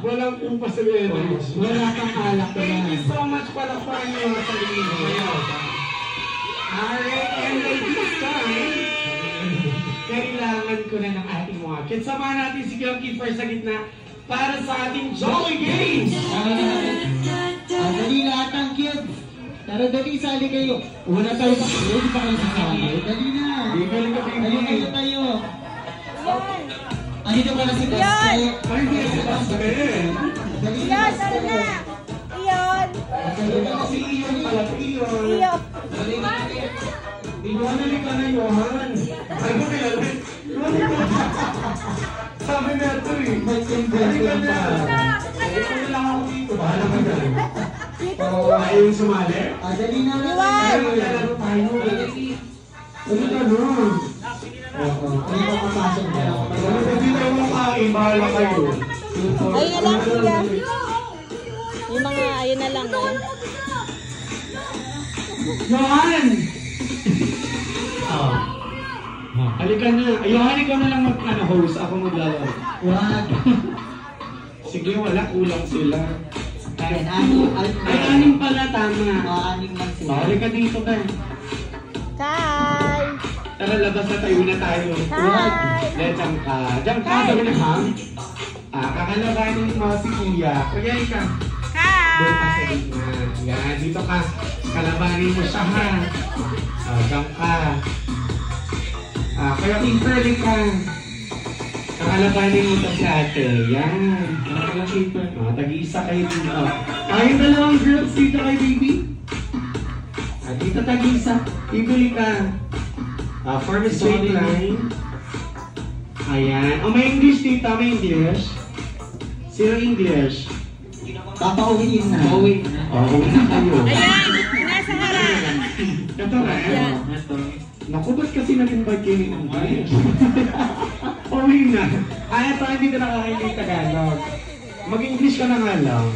Walang upa sa beres. Wala kang alak. Thank you so much pala po ang mga sarili. Alright, and ladies time, kailangan ko na ng ating mga kids. Samahan natin si Kyokey First sa gitna para sa ating Jolly Games! Dali lahat ng kids. Tara dali, sali kayo. Una tayo pa. Ready pa kayo sasali? Dali na. Dali kayo tayo. Andito pala si Baske. Ay, hindi si Baske. Dali Iyon, tara na. Iyon. Si Iyon pala, Iyon. Iyon. Iyon, halika na Yohan. Ay, ko kilala. Sabi na ito eh. Halika na. Halika lang ako dito. Bahala ka dyan. Ayaw yung sumali? Dali na lang. Ayaw tayo. Halika na. Ay, makapasok na ako. Hindi tayo makain. Bahala kayo. Ayun na lang, kuya. Yung mga, ayun na lang. Yohan! Halika na. Yohan, ikaw na lang mag-host. Ako maglalaro. Wag. Sige, wala. Kulang sila. Ay, anim pala. Tama. anim lang sila. Halika dito ka. Hi! Tara, labas na tayo na tayo. Hi! Diyan ka. Diyan ka. Sabi na, ha? Kakalabanin mo si Kuya. Kuya, ikaw. Doon ka sa gitna. Yan, dito ka. Kalabanin mo siya, ha? Diyan ka. Kaya Kimberly ka. Kakalabanin mo ito si ate. Yan. Kaya Kimberly. Tag-iisa kayo dito. Ayun na lang girls dito kay baby. Dito tag-iisa. Kimberly ka. Form a straight line. Ayan. May English dito. May English. Sino English? Papauwiin na. Uwi na kayo. Ayan! Nasa harap! Ito na. Ito. Naku, ba't kasi nag-invite kayo ng English? Uwi na. Ito, hindi ka nakakaintay Tagalog. Mag-English ka na nga lang.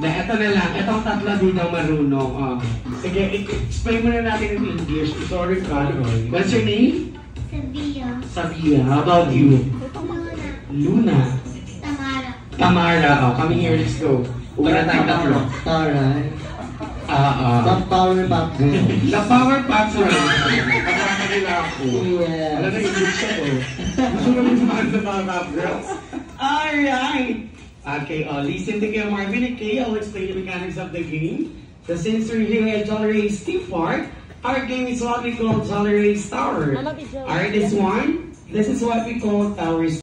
Ito na lang. Ito ang tatlo dito marunong. Sige, explain mo na natin in English. Sorry ka. What's your name? Sabia. Sabia. How about you? Luna. Luna. Tamara. Tamara. Come here. Let's go. Una tayong tatlo. Taray. The Powerpuff Girls. The Powerpuff Girls. Kasama nila ako. Yeah. Alam na English ako. Gusto mo rin samahan sa Powerpuff Girls? Alright! Okay, listen to Kuya Marvin and Kay. I'll explain the mechanics of the game. So since we're here at Jolly Race Team Park, our game is what we call Jolly Race Tower. Alright, this is what we call Tower